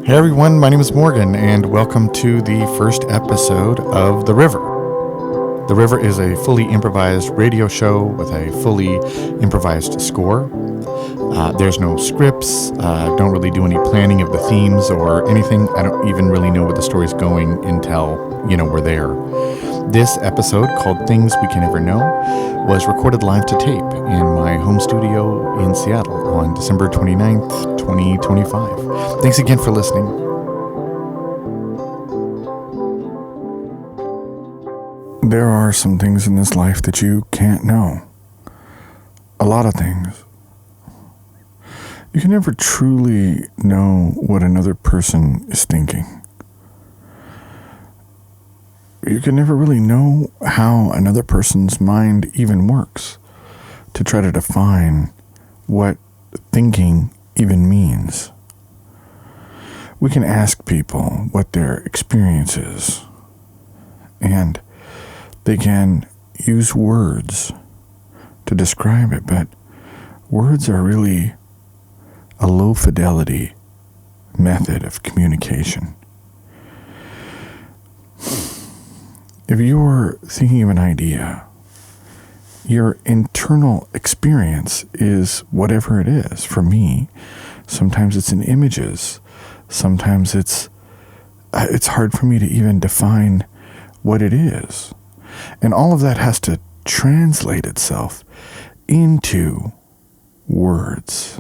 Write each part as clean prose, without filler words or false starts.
Hey everyone, my name is Morgan, and welcome to the first episode of The River. The River is a fully improvised radio show with a fully improvised score. There's no scripts, don't really do any planning of the themes or anything. I don't even really know where the story's going until, we're there. This episode, called Things We Can Never Know, was recorded live to tape in my home studio in Seattle on December 29th, 2025. Thanks again for listening. There are some things in this life that you can't know. A lot of things. You can never truly know what another person is thinking. You can never really know how another person's mind even works to try to define what thinking even means. We can ask people what their experience is, and they can use words to describe it, but words are really a low fidelity method of communication. If you're thinking of an idea, your internal experience is whatever it is. For me, sometimes it's in images. Sometimes it's hard for me to even define what it is. And all of that has to translate itself into words.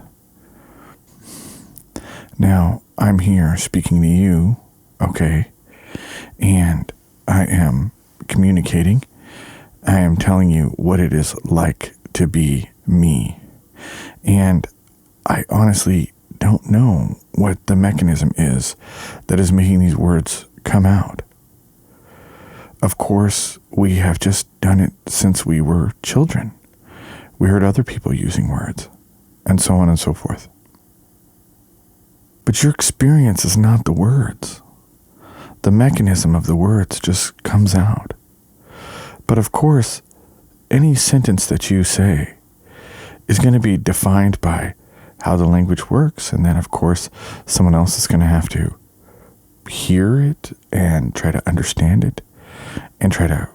Now, I'm here speaking to you, okay, and I am communicating. I am telling you what it is like to be me. And I honestly don't know what the mechanism is that is making these words come out. Of course, we have just done it since we were children. We heard other people using words, and so on and so forth. But your experience is not the words. The mechanism of the words just comes out. But of course, any sentence that you say is going to be defined by how the language works, and then of course, someone else is going to have to hear it and try to understand it and try to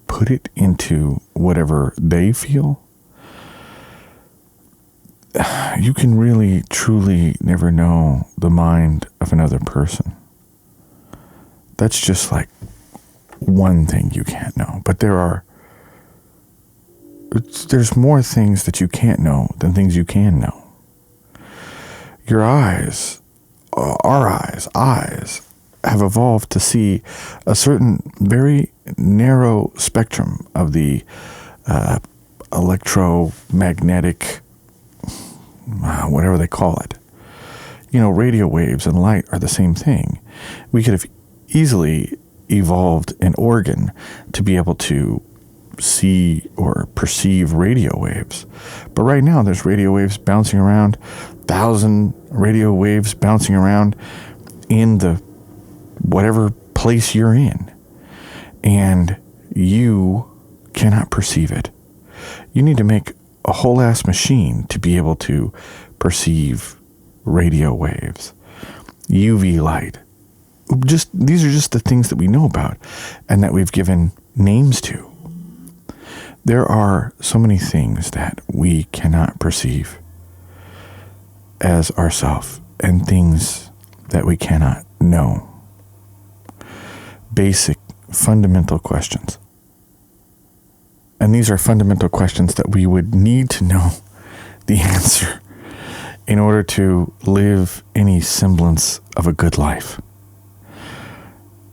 put it into whatever they feel. You can really, truly never know the mind of another person. That's just like one thing you can't know. But there's more things that you can't know than things you can know. Your eyes, our eyes have evolved to see a certain very narrow spectrum of the electromagnetic, whatever they call it. Radio waves and light are the same thing. We could have easily evolved an organ to be able to see or perceive radio waves. But right now there's radio waves bouncing around, 1,000 radio waves bouncing around in the whatever place you're in. And you cannot perceive it. You need to make a whole ass machine to be able to perceive radio waves, UV light. These are just the things that we know about and that we've given names to. There are so many things that we cannot perceive as ourself and things that we cannot know. Basic, fundamental questions. And these are fundamental questions that we would need to know the answer in order to live any semblance of a good life.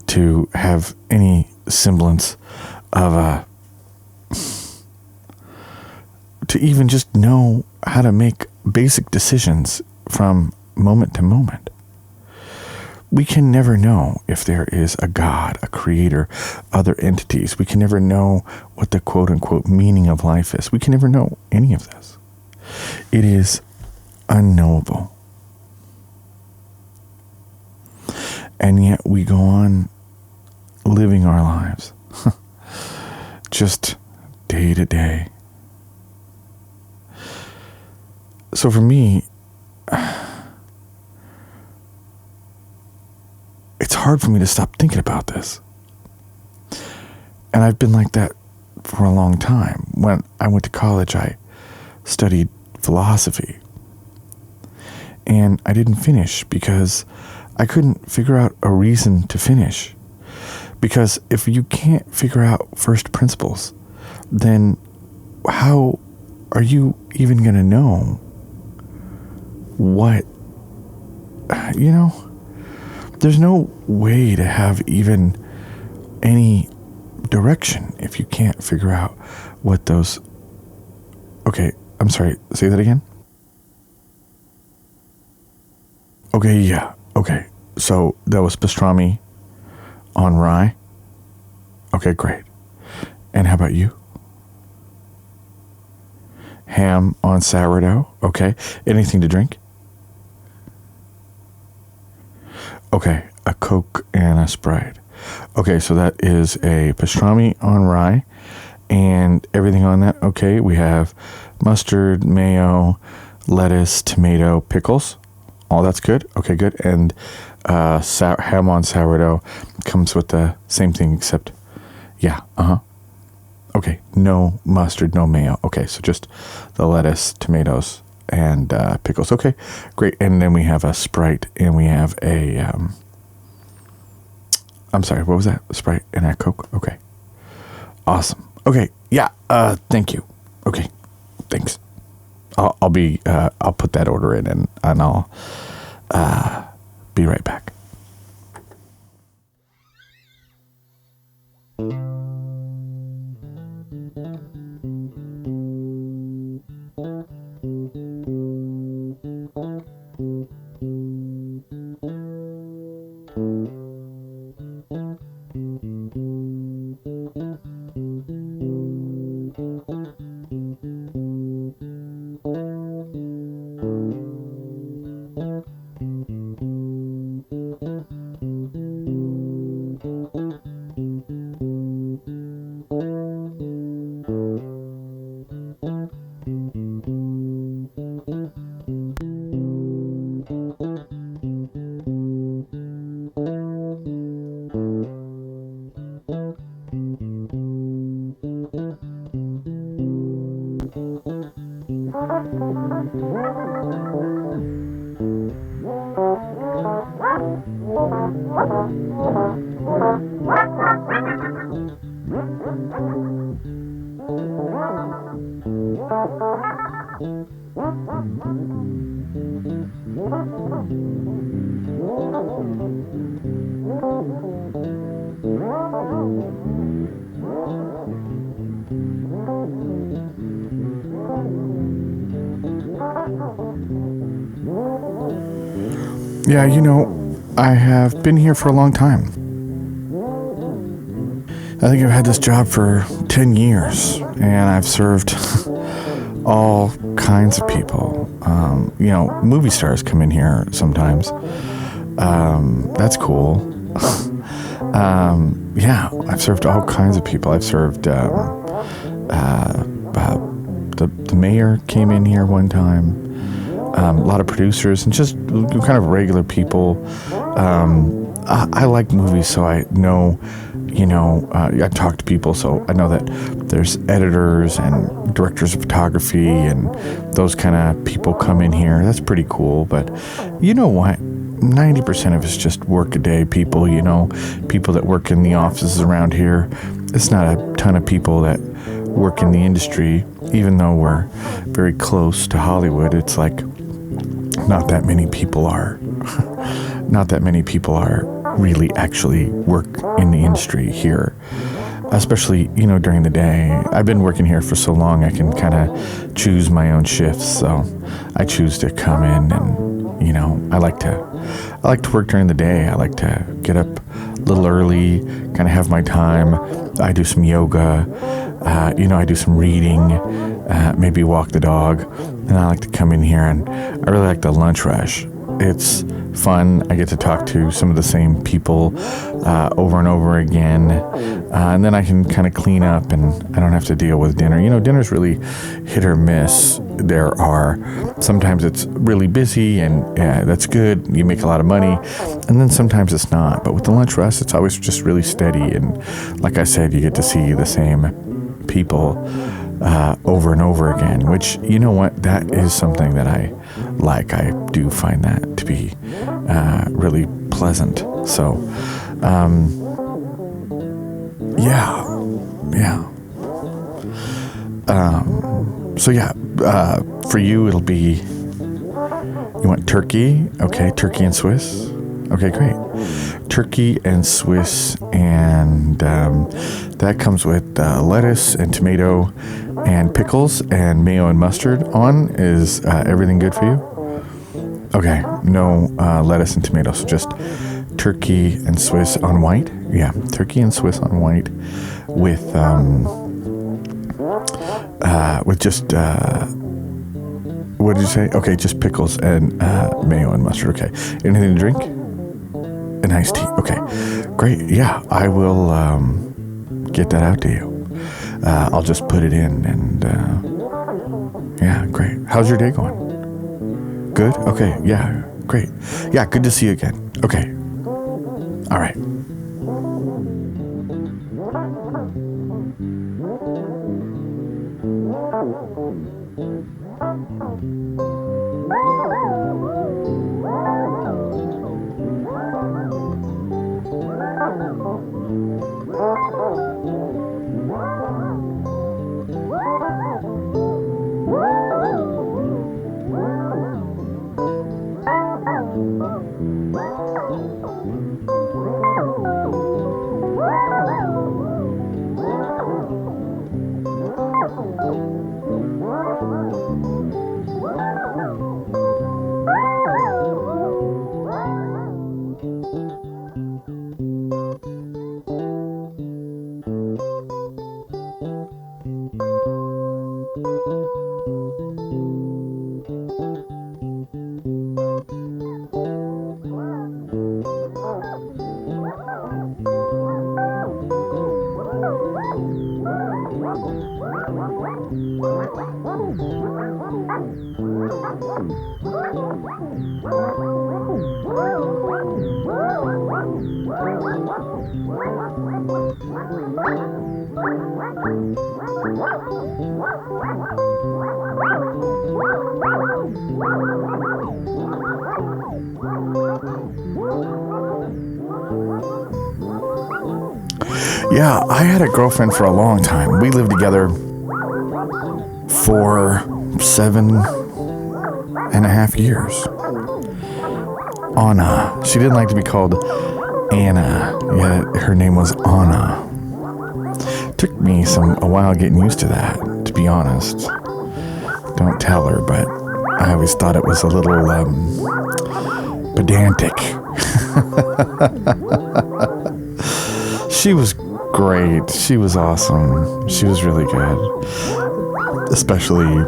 To have any semblance of to even just know how to make basic decisions from moment to moment. We can never know if there is a God, a creator, other entities. We can never know what the quote-unquote meaning of life is. We can never know any of this. It is unknowable. And yet we go on living our lives just day to day. So for me, hard for me to stop thinking about this. And I've been like that for a long time. When I went to college, I studied philosophy. And I didn't finish because I couldn't figure out a reason to finish. Because if you can't figure out first principles, then how are you even going to know what, there's no way to have even any direction if you can't figure out what those, okay, I'm sorry, say that again? Okay, yeah, okay. So that was pastrami on rye? Okay, great. And how about you? Ham on sourdough? Okay. Anything to drink? Okay, a Coke and a Sprite. Okay, so that is a pastrami on rye and everything on that. Okay, we have mustard, mayo, lettuce, tomato, pickles. All that's good. Okay, good. And ham on sourdough comes with the same thing except, yeah, okay, no mustard, no mayo. Okay, so just the lettuce, tomatoes, and pickles. Okay, great. And then we have a Sprite, and we have a, I'm sorry, what was that? A Sprite and a Coke? Okay, awesome. Okay, yeah, thank you. Okay, thanks. I'll put that order in and I'll be right back. Yeah, I have been here for a long time. I think I've had this job for 10 years, and I've served all kinds of people. Movie stars come in here sometimes. That's cool. Yeah, I've served all kinds of people. I've served the mayor came in here one time. A lot of producers and just kind of regular people. I like movies, so I know, I talk to people, so I know that there's editors and directors of photography and those kind of people come in here. That's pretty cool, but you know what? 90% of it's just work-a-day people, people that work in the offices around here. It's not a ton of people that work in the industry, even though we're very close to Hollywood. It's like not that many people are really actually work in the industry here, especially, during the day. I've been working here for so long, I can kind of choose my own shifts. So I choose to come in and, I like to work during the day. I like to get up a little early, kind of have my time. I do some yoga, I do some reading, maybe walk the dog. And I like to come in here, and I really like the lunch rush. It's fun. I get to talk to some of the same people over and over again. And then I can kind of clean up and I don't have to deal with dinner. Dinner's really hit or miss. Sometimes it's really busy and that's good. You make a lot of money. And then sometimes it's not. But with the lunch rush, it's always just really steady. And like I said, you get to see the same people over and over again, which, you know what, that is something that I like. I do find that to be really pleasant. So, for you, it'll be, you want turkey? Okay, turkey and Swiss. Okay, great. Turkey and Swiss, and that comes with lettuce and tomato and pickles and mayo and mustard on. Is everything good for you? Okay, no lettuce and tomato, so just turkey and Swiss on white. Yeah, turkey and Swiss on white with just what did you say? Okay, just pickles and mayo and mustard. Okay, anything to drink? An iced tea. Okay, great. Yeah, I will get that out to you. I'll just put it in and yeah, great. How's your day going? Good? Okay, yeah, great. Yeah, good to see you again. Okay. All right. Yeah, I had a girlfriend for a long time. We lived together for 7.5 years. Anna. She didn't like to be called Anna. Yeah, her name was Anna. Took me a while getting used to that, to be honest. Don't tell her, but I always thought it was a little pedantic. She was great. She was awesome. She was really good. Especially,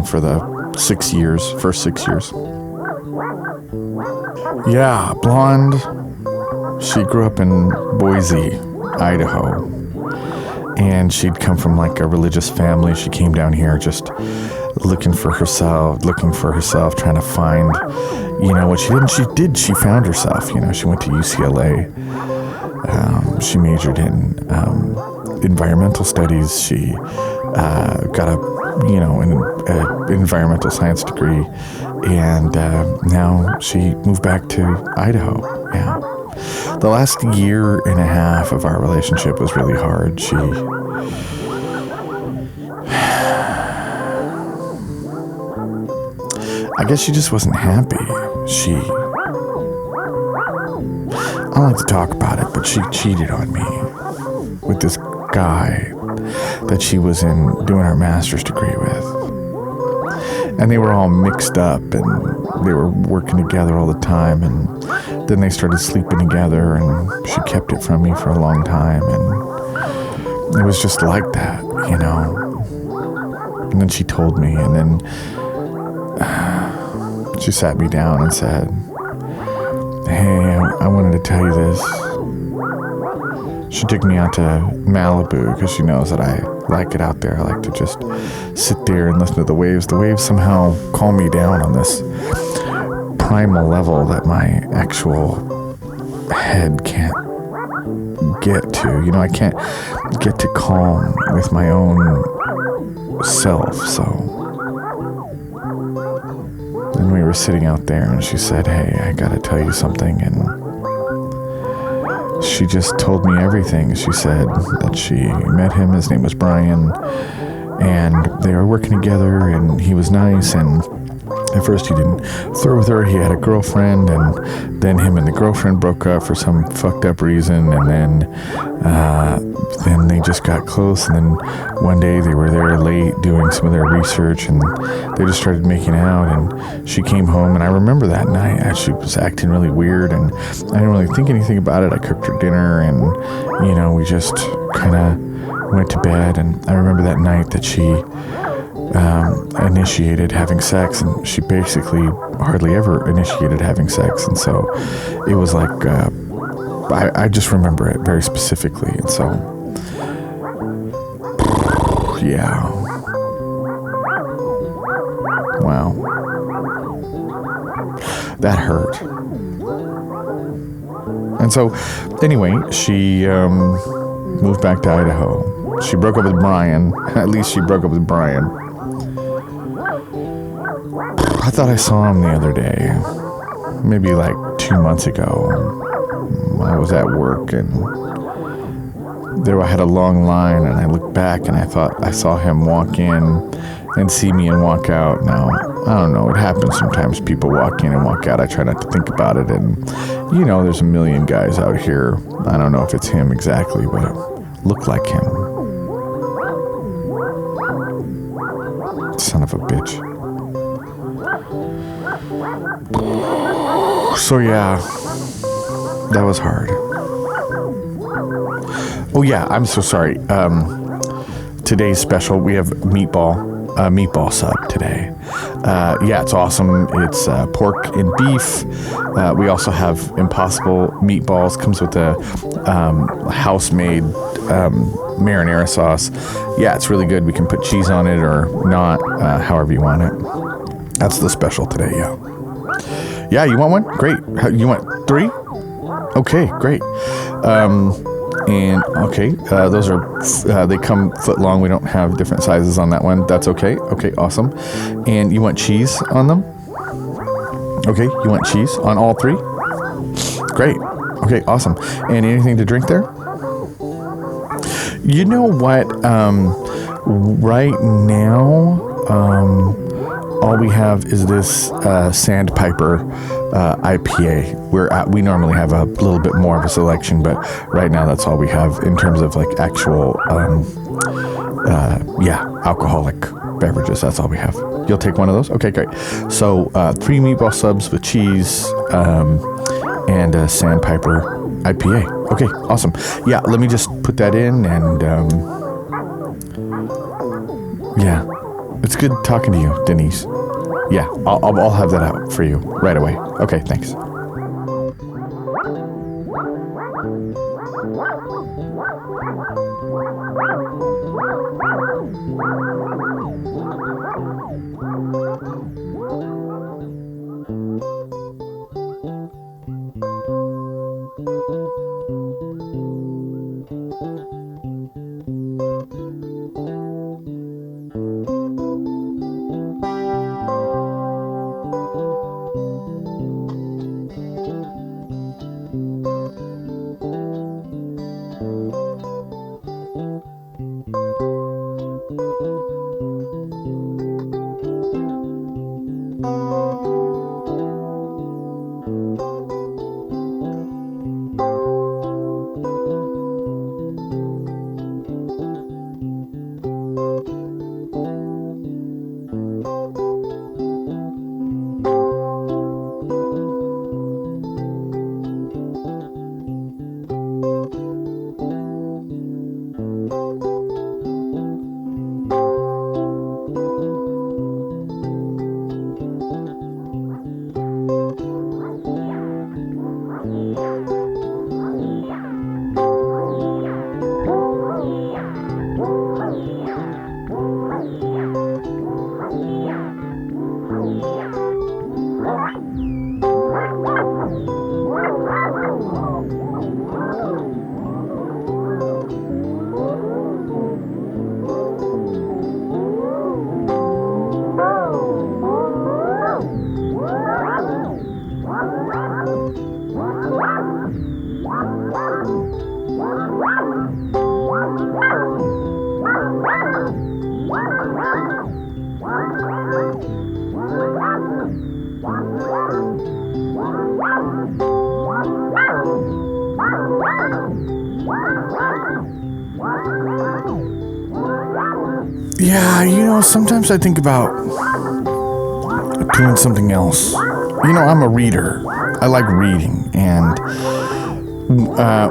for the first 6 years. Yeah, blonde. She grew up in Boise, Idaho. And she'd come from like a religious family. She came down here just looking for herself, trying to find, what she did. She found herself, she went to UCLA. She majored in environmental studies. She got an environmental science degree, and now she moved back to Idaho. Yeah, the last 1.5 years of our relationship was really hard. I guess she just wasn't happy. I don't like to talk about it, but she cheated on me with this guy that she was doing her master's degree with. And they were all mixed up and they were working together all the time, and then they started sleeping together, and she kept it from me for a long time, and it was just like that, And then she told me, and then she sat me down and said, hey, I wanted to tell you this. She took me out to Malibu because she knows that I like it out there. I like to just sit there and listen to the waves. The waves somehow calm me down on this primal level that my actual head can't get to. You know, I can't get to calm with my own self. So then we were sitting out there and she said, hey, I gotta tell you something. And she just told me everything. She said that she met him. His name was Brian, and they were working together, and he was nice. And at first he didn't flirt with her. He had a girlfriend, and then him and the girlfriend broke up for some fucked up reason. And then they just got close. And then one day they were there late doing some of their research, and they just started making out. And she came home, and I remember that night she was acting really weird, and I didn't really think anything about it. I cooked her dinner, and we just kind of went to bed. And I remember that night that she initiated having sex, and she basically hardly ever initiated having sex. And so it was like I just remember it very specifically. And so yeah, wow, that hurt. And so anyway, she moved back to Idaho. She broke up with Brian. At least she broke up with Brian. I thought I saw him the other day, maybe like 2 months ago. I was at work, and there I had a long line, and I looked back, and I thought I saw him walk in and see me and walk out. Now, I don't know, it happens sometimes. People walk in and walk out. I try not to think about it, and there's a million guys out here. I don't know if it's him exactly, but it looked like him. Son of a bitch. So yeah, that was hard. Oh yeah, I'm so sorry. Today's special, we have meatball sub today. Yeah, it's awesome. It's pork and beef. We also have Impossible meatballs. Comes with a house-made marinara sauce. Yeah, it's really good. We can put cheese on it or not, however you want it. That's the special today, yeah. Yeah, you want one? Great. You want 3? Okay, great. And okay, those are, they come foot long. We don't have different sizes on that one. That's okay. Okay, awesome. And you want cheese on them? Okay, you want cheese on all 3? Great. Okay, awesome. And anything to drink there? You know what? Right now, all we have is this Sandpiper IPA. We normally have a little bit more of a selection, but right now that's all we have in terms of like actual alcoholic beverages. That's all we have. You'll take one of those? Okay, great. So 3 meatball subs with cheese and a Sandpiper IPA. Okay, awesome. Yeah, let me just put that in, and yeah, it's good talking to you, Denise. Yeah, I'll have that out for you right away. Okay, thanks. Yeah, sometimes I think about doing something else. I'm a reader. I like reading. And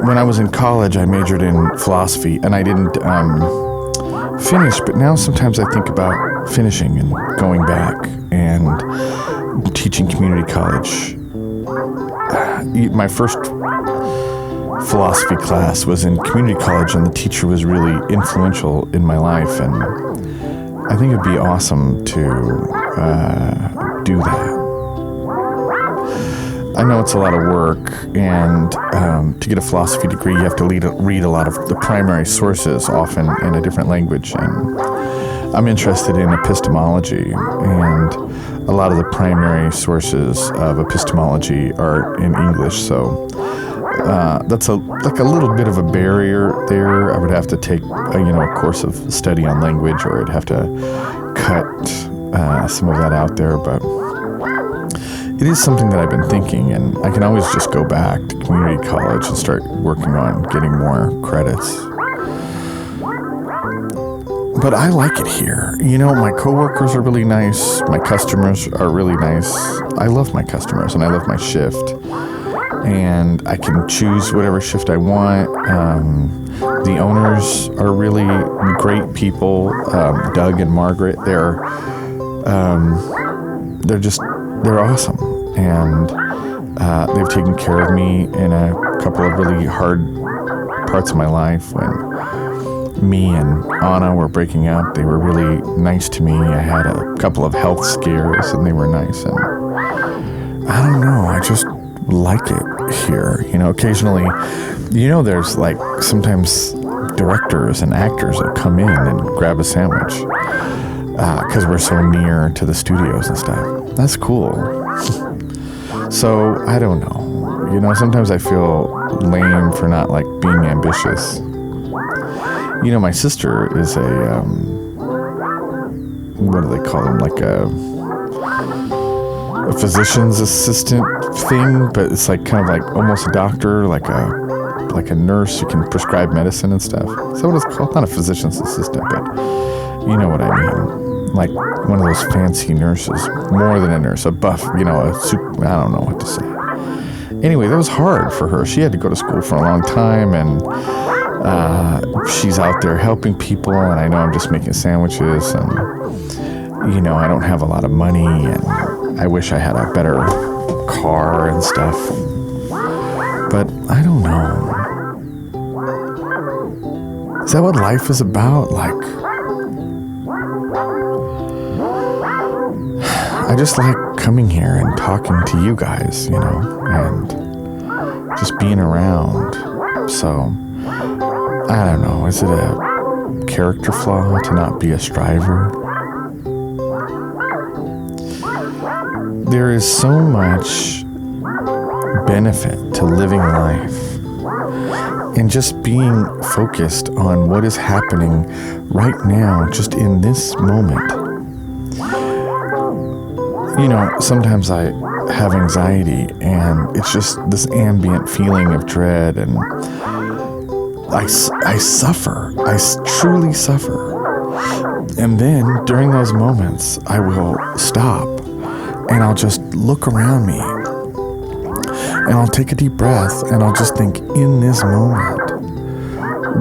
when I was in college, I majored in philosophy, and I didn't finish. But now sometimes I think about finishing and going back and teaching community college. My first philosophy class was in community college, and the teacher was really influential in my life, and I think it'd be awesome to do that. I know it's a lot of work, and to get a philosophy degree, you have to read a lot of the primary sources, often in a different language, and I'm interested in epistemology, and a lot of the primary sources of epistemology are in English, so that's a little bit of a barrier there. I would have to take a course of study on language, or I'd have to cut some of that out there, but it is something that I've been thinking, and I can always just go back to community college and start working on getting more credits. But I like it here. My coworkers are really nice. My customers are really nice. I love my customers, and I love my shift. And I can choose whatever shift I want. The owners are really great people. Doug and Margaret, they're awesome. And they've taken care of me in a couple of really hard parts of my life. When me and Anna were breaking up, they were really nice to me. I had a couple of health scares, and they were nice. And I don't know, I just like it here. Occasionally, there's like sometimes directors and actors that come in and grab a sandwich because we're so near to the studios and stuff. That's cool. So I don't know. Sometimes I feel lame for not like being ambitious. My sister is a what do they call them? Like a physician's assistant thing, but it's like kind of like almost a doctor, like a nurse who can prescribe medicine and stuff. Is that what it's called? Not a physician's assistant, but you know what I mean. Like one of those fancy nurses, more than a nurse, a buff, I don't know what to say. Anyway, that was hard for her. She had to go to school for a long time, and she's out there helping people, and I know I'm just making sandwiches, and I don't have a lot of money, and I wish I had a better car and stuff, but I don't know. Is that what life is about? Like, I just like coming here and talking to you guys, and just being around. So, I don't know, is it a character flaw to not be a striver? There is so much benefit to living life and just being focused on what is happening right now, just in this moment. Sometimes I have anxiety, and it's just this ambient feeling of dread, and I suffer. I truly suffer. And then during those moments, I will stop, and I'll just look around me, and I'll take a deep breath, and I'll just think, in this moment,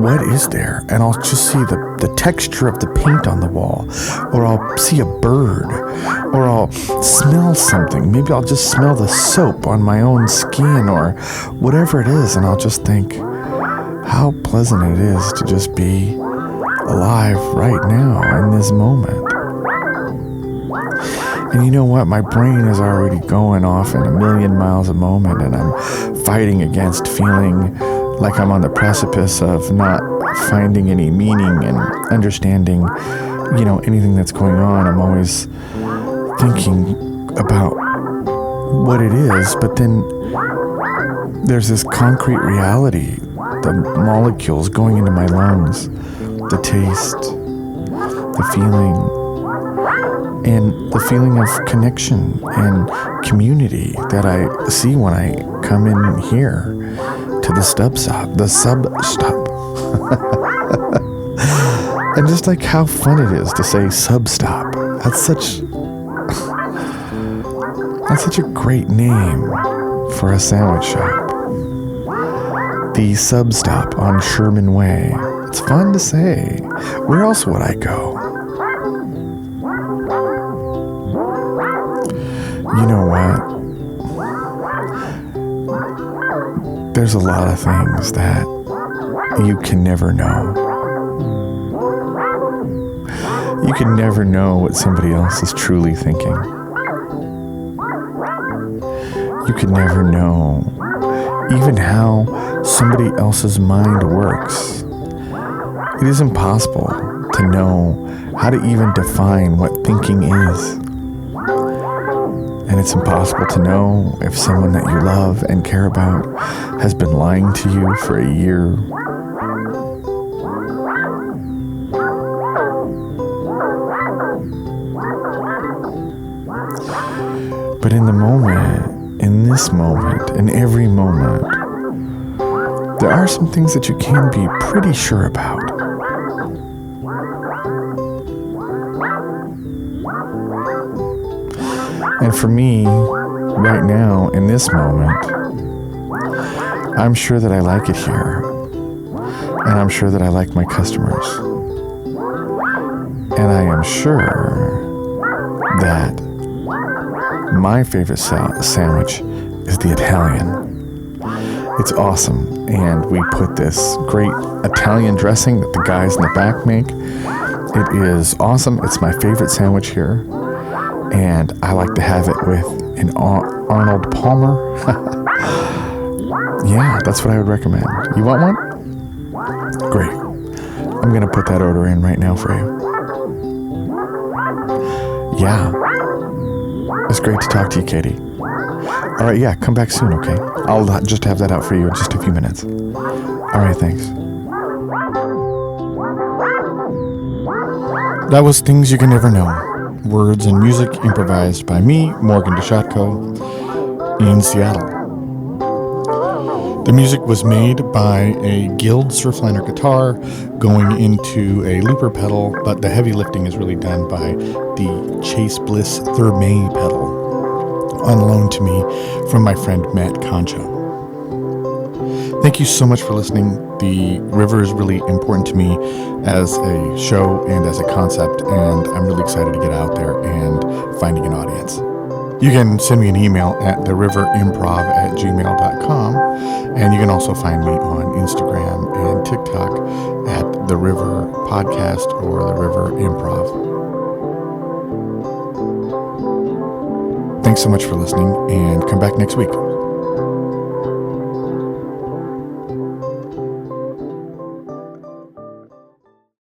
what is there? And I'll just see the texture of the paint on the wall, or I'll see a bird, or I'll smell something. Maybe I'll just smell the soap on my own skin, or whatever it is, and I'll just think how pleasant it is to just be alive right now in this moment. And you know what? My brain is already going off in a million miles a moment, and I'm fighting against feeling like I'm on the precipice of not finding any meaning and understanding, anything that's going on. I'm always thinking about what it is, but then there's this concrete reality, the molecules going into my lungs, the taste, the feeling of connection and community that I see when I come in here to the sub stop. And just like how fun it is to say sub stop. That's such a great name for a sandwich shop. The Sub Stop on Sherman Way. It's fun to say. Where else would I go? You know what? There's a lot of things that you can never know. You can never know what somebody else is truly thinking. You can never know even how somebody else's mind works. It is impossible to know how to even define what thinking is. And it's impossible to know if someone that you love and care about has been lying to you for a year. But in the moment, in this moment, in every moment, there are some things that you can be pretty sure about. And for me, right now, in this moment, I'm sure that I like it here. And I'm sure that I like my customers. And I am sure that my favorite sandwich is the Italian. It's awesome. And we put this great Italian dressing that the guys in the back make. It is awesome. It's my favorite sandwich here. And I like to have it with an Arnold Palmer. Yeah, that's what I would recommend. You want one? Great. I'm going to put that order in right now for you. Yeah. It's great to talk to you, Katie. All right, yeah, come back soon, okay? I'll just have that out for you in just a few minutes. All right, thanks. That was Things You Can Never Know. Words and music improvised by me, Morgan Dusatko, in Seattle. The music was made by a Guild Surfliner guitar going into a looper pedal, but the heavy lifting is really done by the Chase Bliss Thermae pedal, on loan to me from my friend Matt Concho. Thank you so much for listening. The river is really important to me as a show and as a concept, and I'm really excited to get out there and finding an audience. You can send me an email at theriverimprov@gmail.com, and you can also find me on Instagram and TikTok at The River Podcast or The River Improv. Thanks so much for listening, and come back next week.